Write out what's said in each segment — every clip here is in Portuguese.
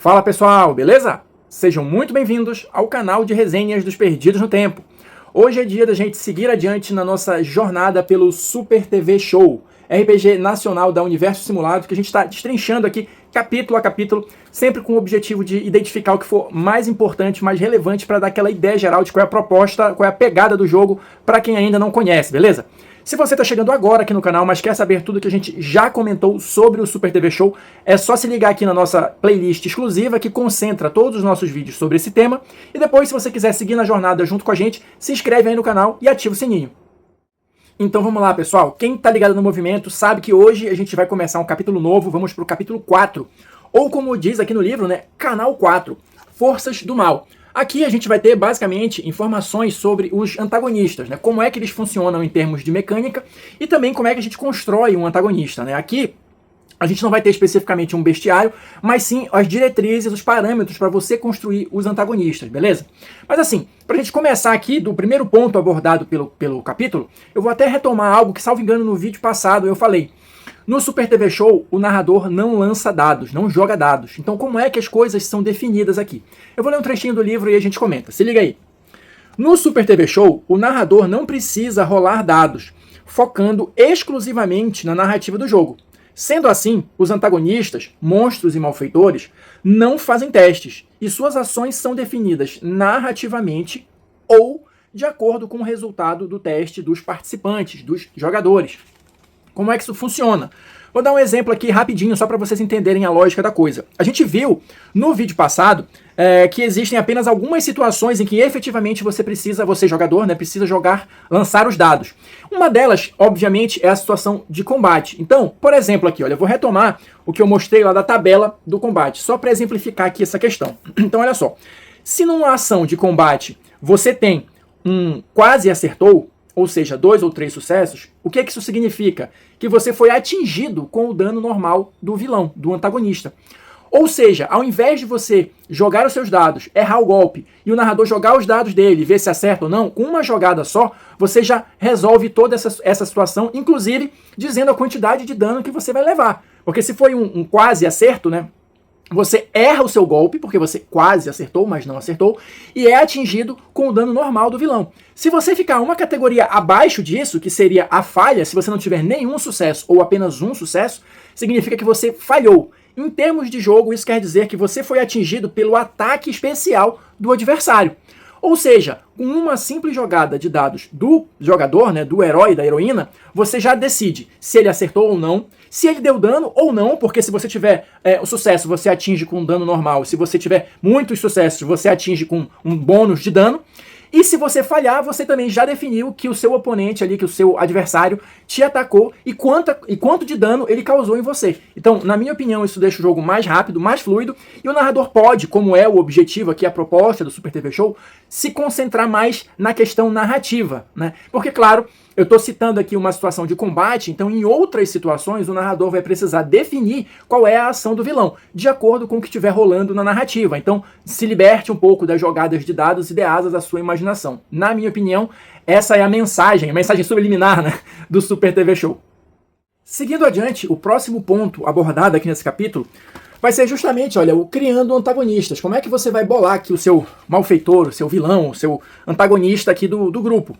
Fala pessoal, beleza? Sejam muito bem-vindos ao canal de resenhas dos Perdidos no Tempo. Hoje é dia da gente seguir adiante na nossa jornada pelo Super TV Show, RPG nacional da Universo Simulado, que a gente está destrinchando aqui capítulo a capítulo, sempre com o objetivo de identificar o que for mais importante, mais relevante, para dar aquela ideia geral de qual é a proposta, qual é a pegada do jogo, para quem ainda não conhece, beleza? Se você está chegando agora aqui no canal, mas quer saber tudo que a gente já comentou sobre o Super TV Show, é só se ligar aqui na nossa playlist exclusiva que concentra todos os nossos vídeos sobre esse tema. E depois, se você quiser seguir na jornada junto com a gente, se inscreve aí no canal e ativa o sininho. Então vamos lá, pessoal. Quem está ligado no movimento sabe que hoje a gente vai começar um capítulo novo, vamos para o capítulo 4. Ou como diz aqui no livro, né, Canal 4, Forças do Mal. Aqui a gente vai ter basicamente informações sobre os antagonistas, né? Como é que eles funcionam em termos de mecânica e também como é que a gente constrói um antagonista, né? Aqui a gente não vai ter especificamente um bestiário, mas sim as diretrizes, os parâmetros para você construir os antagonistas, beleza? Mas assim, para a gente começar aqui do primeiro ponto abordado pelo capítulo, eu vou até retomar algo que, salvo engano, no vídeo passado eu falei. No Super TV Show, o narrador não lança dados, não joga dados. Então, como é que as coisas são definidas aqui? Eu vou ler um trechinho do livro e a gente comenta. Se liga aí. No Super TV Show, o narrador não precisa rolar dados, focando exclusivamente na narrativa do jogo. Sendo assim, os antagonistas, monstros e malfeitores, não fazem testes, e suas ações são definidas narrativamente ou de acordo com o resultado do teste dos participantes, dos jogadores. Como é que isso funciona? Vou dar um exemplo aqui rapidinho, só para vocês entenderem a lógica da coisa. A gente viu no vídeo passado que existem apenas algumas situações em que efetivamente você jogador, né, precisa lançar os dados. Uma delas, obviamente, é a situação de combate. Então, por exemplo aqui, olha, eu vou retomar o que eu mostrei lá da tabela do combate, só para exemplificar aqui essa questão. Então, olha só, se numa ação de combate você tem um quase acertou, ou seja, 2 ou 3 sucessos, o que isso significa? Que você foi atingido com o dano normal do vilão, do antagonista. Ou seja, ao invés de você jogar os seus dados, errar o golpe, e o narrador jogar os dados dele, ver se acerta ou não, com uma jogada só, você já resolve toda essa situação, inclusive dizendo a quantidade de dano que você vai levar. Porque se foi um quase acerto, né? Você erra o seu golpe, porque você quase acertou, mas não acertou, e é atingido com o dano normal do vilão. Se você ficar uma categoria abaixo disso, que seria a falha, se você não tiver nenhum sucesso ou apenas um sucesso, significa que você falhou. Em termos de jogo, isso quer dizer que você foi atingido pelo ataque especial do adversário. Ou seja, com uma simples jogada de dados do jogador, né, do herói, da heroína, você já decide se ele acertou ou não, se ele deu dano ou não, porque se você tiver o sucesso, você atinge com um dano normal. Se você tiver muitos sucessos, você atinge com um bônus de dano. E se você falhar, você também já definiu que o seu oponente ali, que o seu adversário te atacou e quanto de dano ele causou em você. Então, na minha opinião, isso deixa o jogo mais rápido, mais fluido, e o narrador pode, como é o objetivo aqui, a proposta do Super TV Show, se concentrar mais na questão narrativa, né? Porque, claro, eu estou citando aqui uma situação de combate, então em outras situações o narrador vai precisar definir qual é a ação do vilão, de acordo com o que estiver rolando na narrativa. Então se liberte um pouco das jogadas de dados ideadas à sua imaginação. Na minha opinião, essa é a mensagem subliminar, né, do Super TV Show. Seguindo adiante, o próximo ponto abordado aqui nesse capítulo vai ser justamente, olha, o criando antagonistas. Como é que você vai bolar aqui o seu malfeitor, o seu vilão, o seu antagonista aqui do grupo?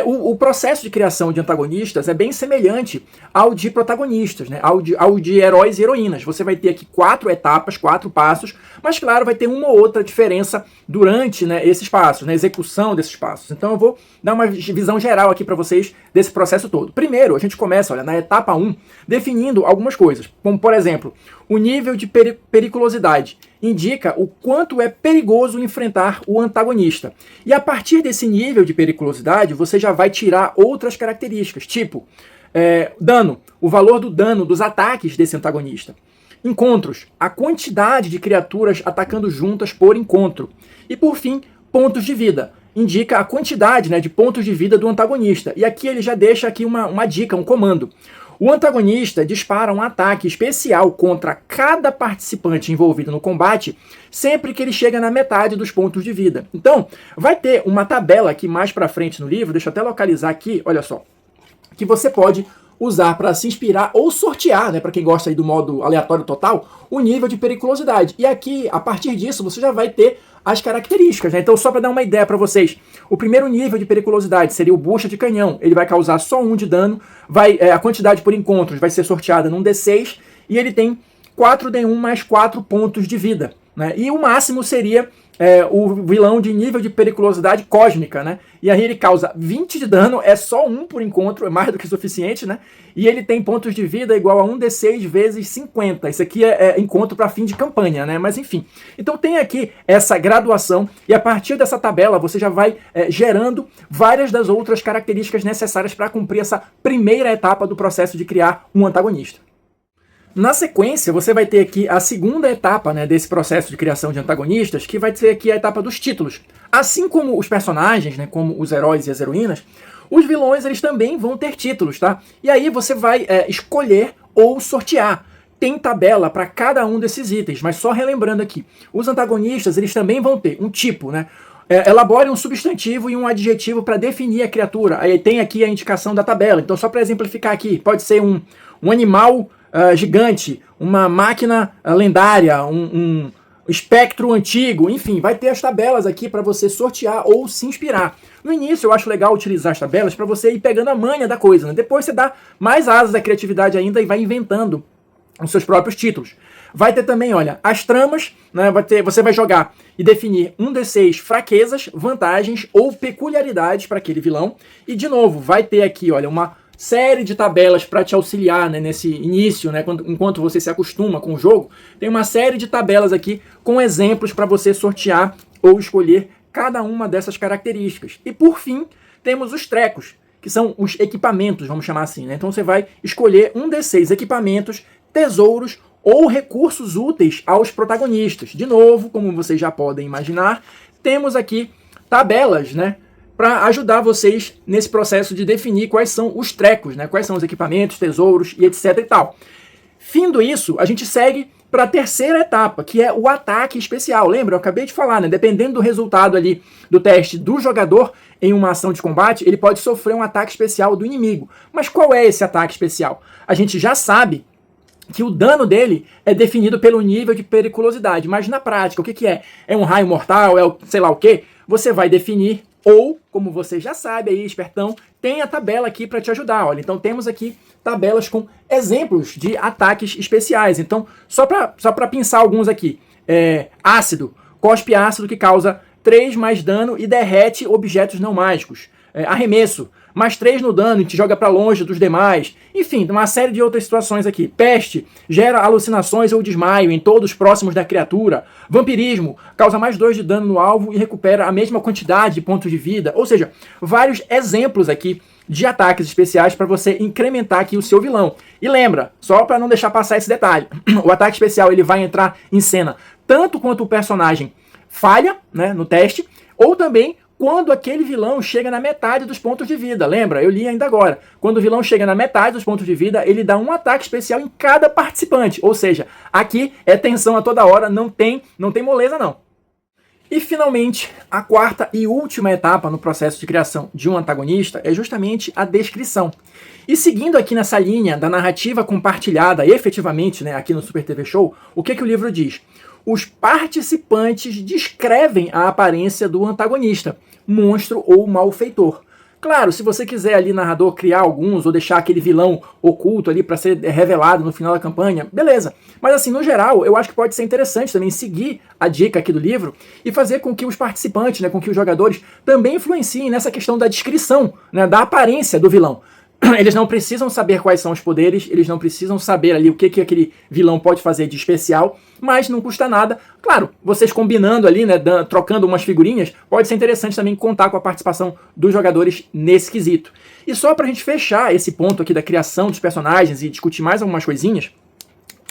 O processo de criação de antagonistas é bem semelhante ao de protagonistas, né? ao de heróis e heroínas. Você vai ter aqui 4 etapas, 4 passos, mas claro, vai ter uma ou outra diferença durante, né, esses passos, na execução desses passos. Então eu vou dar uma visão geral aqui para vocês desse processo todo. Primeiro, a gente começa, olha, na etapa 1, definindo algumas coisas, como por exemplo, o nível de periculosidade indica o quanto é perigoso enfrentar o antagonista. E a partir desse nível de periculosidade, você já vai tirar outras características, tipo dano, o valor do dano dos ataques desse antagonista. Encontros, a quantidade de criaturas atacando juntas por encontro. E por fim, pontos de vida. Indica a quantidade, né, de pontos de vida do antagonista. E aqui ele já deixa aqui uma dica, um comando. O antagonista dispara um ataque especial contra cada participante envolvido no combate sempre que ele chega na metade dos pontos de vida. Então, vai ter uma tabela aqui mais pra frente no livro, deixa eu até localizar aqui, olha só, que você pode usar para se inspirar ou sortear, né, para quem gosta aí do modo aleatório total, o nível de periculosidade. E aqui, a partir disso, você já vai ter as características, né? Então, só para dar uma ideia para vocês, o primeiro nível de periculosidade seria o bucha de canhão. Ele vai causar só 1 de dano, a quantidade por encontros vai ser sorteada num D6 e ele tem 4d1 mais 4 pontos de vida, né? E o máximo seria o vilão de nível de periculosidade cósmica, né? E aí ele causa 20 de dano, é só 1 por encontro, é mais do que suficiente, né? E ele tem pontos de vida igual a 1d6 vezes 50. Isso aqui é encontro para fim de campanha, né? Mas enfim. Então tem aqui essa graduação e a partir dessa tabela você já vai gerando várias das outras características necessárias para cumprir essa primeira etapa do processo de criar um antagonista. Na sequência, você vai ter aqui a segunda etapa, né, desse processo de criação de antagonistas, que vai ser aqui a etapa dos títulos. Assim como os personagens, né, como os heróis e as heroínas, os vilões eles também vão ter títulos, tá? E aí você vai escolher ou sortear. Tem tabela para cada um desses itens, mas só relembrando aqui, os antagonistas eles também vão ter um tipo, né? Elabore um substantivo e um adjetivo para definir a criatura. Aí tem aqui a indicação da tabela. Então, só para exemplificar aqui, pode ser um animal gigante, uma máquina lendária, um espectro antigo, enfim, vai ter as tabelas aqui para você sortear ou se inspirar. No início eu acho legal utilizar as tabelas para você ir pegando a manha da coisa, né? Depois você dá mais asas à criatividade ainda e vai inventando os seus próprios títulos. Vai ter também, olha, as tramas, né? Você vai jogar e definir um D6 fraquezas, vantagens ou peculiaridades para aquele vilão. E de novo, vai ter aqui, olha, uma série de tabelas para te auxiliar, né, nesse início, né, enquanto você se acostuma com o jogo. Tem uma série de tabelas aqui com exemplos para você sortear ou escolher cada uma dessas características. E por fim, temos os trecos, que são os equipamentos, vamos chamar assim, né? Então você vai escolher um D6 equipamentos, tesouros ou recursos úteis aos protagonistas. De novo, como vocês já podem imaginar, temos aqui tabelas, né, para ajudar vocês nesse processo de definir quais são os trecos, né? Quais são os equipamentos, tesouros e etc e tal. Findo isso, a gente segue para a terceira etapa, que é o ataque especial. Lembra? Eu acabei de falar, né? Dependendo do resultado ali do teste do jogador em uma ação de combate, ele pode sofrer um ataque especial do inimigo. Mas qual é esse ataque especial? A gente já sabe que o dano dele é definido pelo nível de periculosidade, mas na prática, o que é? É um raio mortal, é sei lá o quê? Você vai definir. Ou, como você já sabe aí, espertão, tem a tabela aqui para te ajudar. Olha, então temos aqui tabelas com exemplos de ataques especiais. Então, só para pensar alguns aqui. Ácido, cospe ácido que causa 3 mais dano e derrete objetos não mágicos. Arremesso, mais 3 no dano e te joga para longe dos demais. Enfim, uma série de outras situações aqui. Peste, gera alucinações ou desmaio em todos próximos da criatura. Vampirismo, causa mais 2 de dano no alvo e recupera a mesma quantidade de pontos de vida. Ou seja, vários exemplos aqui de ataques especiais para você incrementar aqui o seu vilão. E lembra, só para não deixar passar esse detalhe, o ataque especial ele vai entrar em cena tanto quanto o personagem falha, né, no teste, ou também quando aquele vilão chega na metade dos pontos de vida. Lembra? Eu li ainda agora. Quando o vilão chega na metade dos pontos de vida, ele dá um ataque especial em cada participante. Ou seja, aqui é tensão a toda hora, não tem moleza não. E finalmente, a quarta e última etapa no processo de criação de um antagonista é justamente a descrição. E seguindo aqui nessa linha da narrativa compartilhada efetivamente, né, aqui no Super TV Show, o que o livro diz? Os participantes descrevem a aparência do antagonista, monstro ou malfeitor. Claro, se você quiser ali, narrador, criar alguns ou deixar aquele vilão oculto ali para ser revelado no final da campanha, beleza. Mas assim, no geral, eu acho que pode ser interessante também seguir a dica aqui do livro e fazer com que os participantes, né, com que os jogadores também influenciem nessa questão da descrição, né, da aparência do vilão. Eles não precisam saber quais são os poderes, eles não precisam saber ali o que aquele vilão pode fazer de especial, mas não custa nada. Claro, vocês combinando ali, né, trocando umas figurinhas, pode ser interessante também contar com a participação dos jogadores nesse quesito. E só pra gente fechar esse ponto aqui da criação dos personagens e discutir mais algumas coisinhas,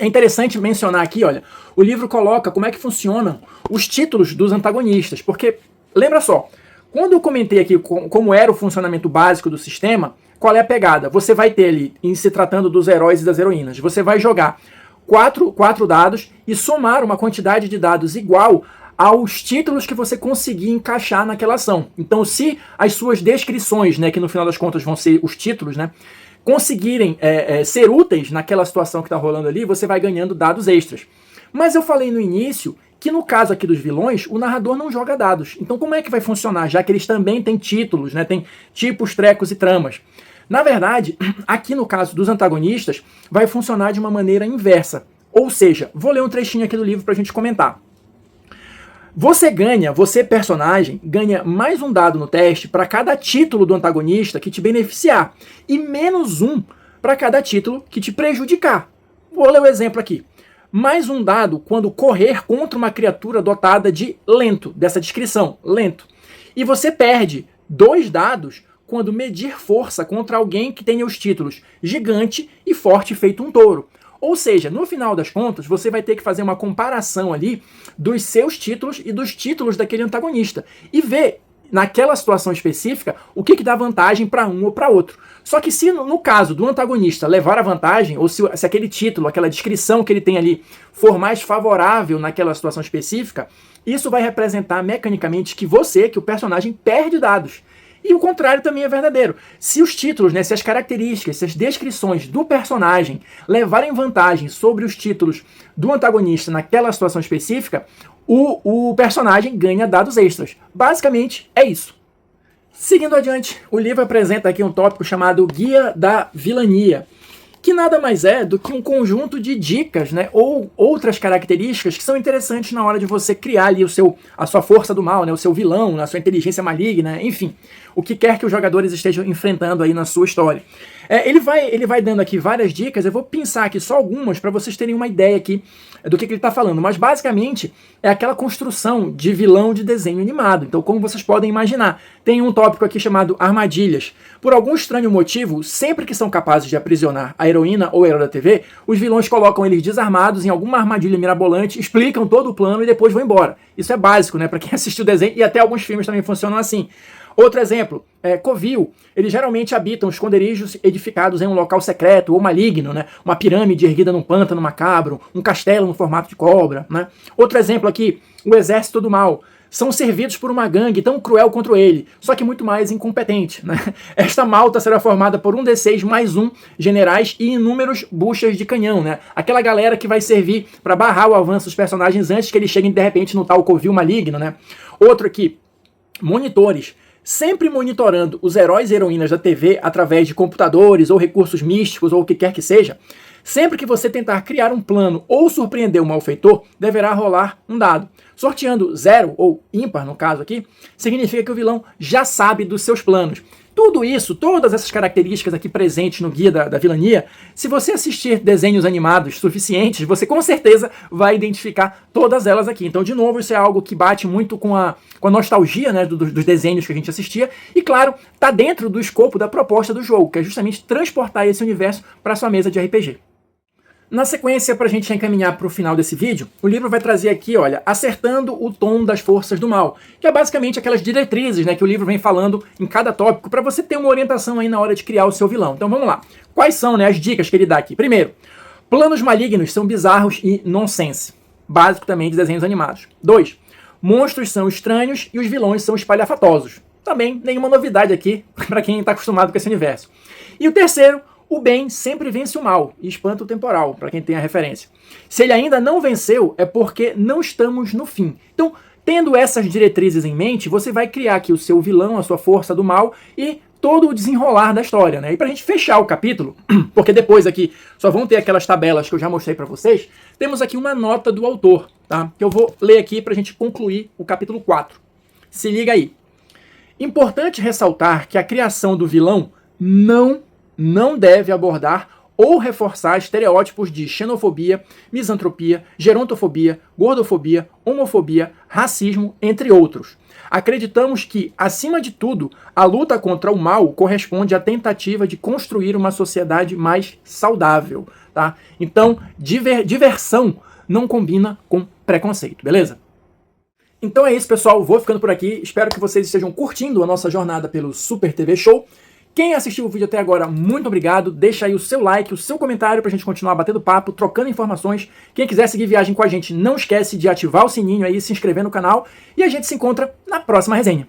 é interessante mencionar aqui, olha, o livro coloca como é que funcionam os títulos dos antagonistas, porque, lembra só, quando eu comentei aqui como era o funcionamento básico do sistema, qual é a pegada? Você vai ter ali, em se tratando dos heróis e das heroínas, você vai jogar quatro dados e somar uma quantidade de dados igual aos títulos que você conseguir encaixar naquela ação. Então, se as suas descrições, né, que no final das contas vão ser os títulos, né, conseguirem ser úteis naquela situação que está rolando ali, você vai ganhando dados extras. Mas eu falei no início que no caso aqui dos vilões, o narrador não joga dados. Então como é que vai funcionar? Já que eles também têm títulos, né? Tem tipos, trecos e tramas. Na verdade, aqui no caso dos antagonistas, vai funcionar de uma maneira inversa. Ou seja, vou ler um trechinho aqui do livro para a gente comentar. Você personagem, ganha mais um dado no teste para cada título do antagonista que te beneficiar e menos um para cada título que te prejudicar. Vou ler o exemplo aqui. Mais um dado quando correr contra uma criatura dotada de lento, dessa descrição, lento. E você perde 2 dados quando medir força contra alguém que tenha os títulos gigante e forte feito um touro. Ou seja, no final das contas, você vai ter que fazer uma comparação ali dos seus títulos e dos títulos daquele antagonista. E ver, naquela situação específica, o que dá vantagem para um ou para outro. Só que se no caso do antagonista levar a vantagem, ou se aquele título, aquela descrição que ele tem ali, for mais favorável naquela situação específica, isso vai representar mecanicamente que o personagem, perde dados. E o contrário também é verdadeiro. Se os títulos, né, se as características, se as descrições do personagem levarem vantagem sobre os títulos do antagonista naquela situação específica, o personagem ganha dados extras. Basicamente é isso. Seguindo adiante, o livro apresenta aqui um tópico chamado Guia da Vilania, que nada mais é do que um conjunto de dicas, né, ou outras características que são interessantes na hora de você criar ali a sua força do mal, né, o seu vilão, a sua inteligência maligna, enfim, o que quer que os jogadores estejam enfrentando aí na sua história. Ele vai dando aqui várias dicas, eu vou pensar aqui só algumas para vocês terem uma ideia aqui do que ele está falando, mas basicamente é aquela construção de vilão de desenho animado. Então, como vocês podem imaginar, tem um tópico aqui chamado armadilhas. Por algum estranho motivo, sempre que são capazes de aprisionar a heroína ou herói da TV, os vilões colocam eles desarmados em alguma armadilha mirabolante, explicam todo o plano e depois vão embora. Isso é básico, né, para quem assistiu o desenho, e até alguns filmes também funcionam assim. Outro exemplo, covil. Eles geralmente habitam esconderijos edificados em um local secreto ou maligno, né? Uma pirâmide erguida num pântano macabro, um castelo no formato de cobra, né? Outro exemplo aqui, o exército do mal. São servidos por uma gangue tão cruel contra ele, só que muito mais incompetente, né? Esta malta será formada por um D6 mais um generais e inúmeros buchas de canhão, né? Aquela galera que vai servir para barrar o avanço dos personagens antes que eles cheguem de repente no tal covil maligno, né? Outro aqui, monitores. Sempre monitorando os heróis e heroínas da TV através de computadores ou recursos místicos ou o que quer que seja, sempre que você tentar criar um plano ou surpreender um malfeitor, deverá rolar um dado. Sorteando 0 ou ímpar, no caso aqui, significa que o vilão já sabe dos seus planos. Tudo isso, todas essas características aqui presentes no Guia da Vilania, se você assistir desenhos animados suficientes, você com certeza vai identificar todas elas aqui. Então, de novo, isso é algo que bate muito com a nostalgia, né, dos desenhos que a gente assistia. E, claro, está dentro do escopo da proposta do jogo, que é justamente transportar esse universo para sua mesa de RPG. Na sequência, para a gente encaminhar para o final desse vídeo, o livro vai trazer aqui, olha, acertando o tom das forças do mal, que é basicamente aquelas diretrizes, né, que o livro vem falando em cada tópico, para você ter uma orientação aí na hora de criar o seu vilão. Então vamos lá. Quais são, né, as dicas que ele dá aqui? Primeiro, planos malignos são bizarros e nonsense. Básico também de desenhos animados. 2. Monstros são estranhos e os vilões são espalhafatosos. Também nenhuma novidade aqui para quem está acostumado com esse universo. E o terceiro, o bem sempre vence o mal e espanta o temporal, para quem tem a referência. Se ele ainda não venceu, é porque não estamos no fim. Então, tendo essas diretrizes em mente, você vai criar aqui o seu vilão, a sua força do mal e todo o desenrolar da história, né? E pra gente fechar o capítulo, porque depois aqui só vão ter aquelas tabelas que eu já mostrei para vocês, temos aqui uma nota do autor, tá? Que eu vou ler aqui pra gente concluir o capítulo 4. Se liga aí. Importante ressaltar que a criação do vilão não deve abordar ou reforçar estereótipos de xenofobia, misantropia, gerontofobia, gordofobia, homofobia, racismo, entre outros. Acreditamos que, acima de tudo, a luta contra o mal corresponde à tentativa de construir uma sociedade mais saudável, tá? Então, diversão não combina com preconceito, beleza? Então é isso, pessoal. Vou ficando por aqui. Espero que vocês estejam curtindo a nossa jornada pelo Super TV Show. Quem assistiu o vídeo até agora, muito obrigado. Deixa aí o seu like, o seu comentário pra gente continuar batendo papo, trocando informações. Quem quiser seguir viagem com a gente, não esquece de ativar o sininho aí, se inscrever no canal. E a gente se encontra na próxima resenha.